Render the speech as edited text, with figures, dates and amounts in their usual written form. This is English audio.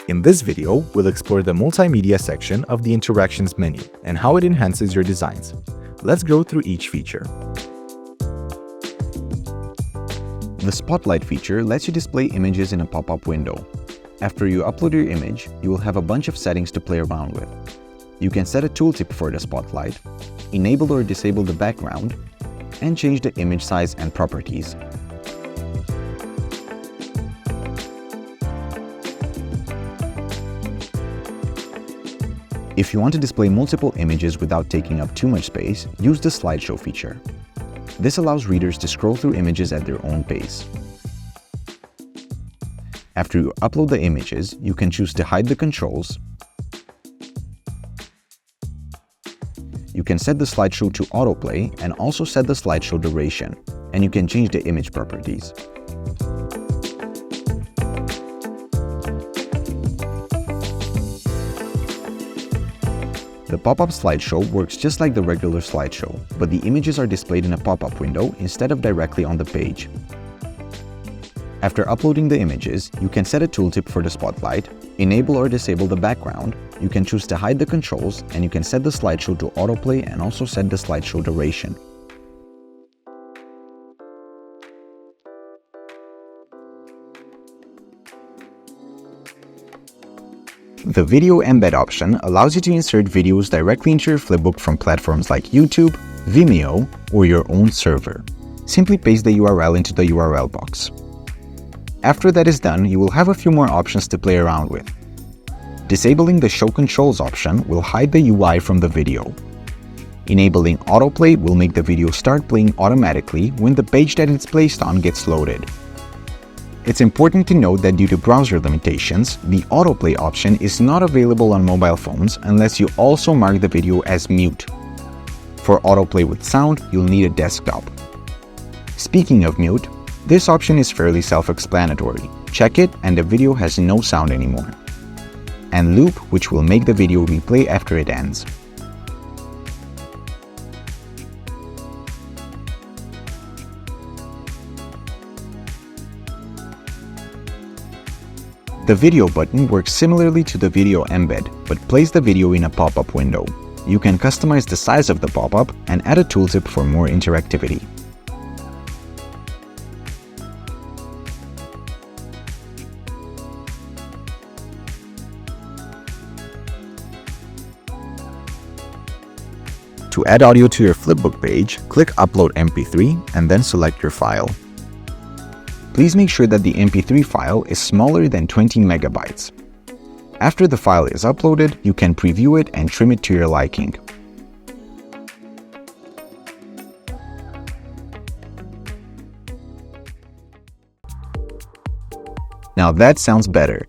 In this video, we'll explore the multimedia section of the interactions menu and how it enhances your designs. Let's go through each feature. The Spotlight feature lets you display images in a pop-up window. After you upload your image, you will have a bunch of settings to play around with. You can set a tooltip for the Spotlight, enable or disable the background, and change the image size and properties. If you want to display multiple images without taking up too much space, use the Slideshow feature. This allows readers to scroll through images at their own pace. After you upload the images, you can choose to hide the controls. You can set the slideshow to autoplay and also set the slideshow duration, and you can change the image properties. The pop-up slideshow works just like the regular slideshow, but the images are displayed in a pop-up window instead of directly on the page. After uploading the images, you can set a tooltip for the Spotlight, enable or disable the background, you can choose to hide the controls, and you can set the slideshow to autoplay and also set the slideshow duration. The Video Embed option allows you to insert videos directly into your flipbook from platforms like YouTube, Vimeo, or your own server. Simply paste the URL into the URL box. After that is done, you will have a few more options to play around with. Disabling the Show Controls option will hide the UI from the video. Enabling autoplay will make the video start playing automatically when the page that it's placed on gets loaded. It's important to note that due to browser limitations, the autoplay option is not available on mobile phones unless you also mark the video as mute. For autoplay with sound, you'll need a desktop. Speaking of mute, this option is fairly self-explanatory. Check it and the video has no sound anymore. And loop, which will make the video replay after it ends. The video button works similarly to the video embed, but plays the video in a pop-up window. You can customize the size of the pop-up and add a tooltip for more interactivity. To add audio to your flipbook page, click Upload MP3 and then select your file. Please make sure that the MP3 file is smaller than 20 megabytes. After the file is uploaded, you can preview it and trim it to your liking. Now that sounds better.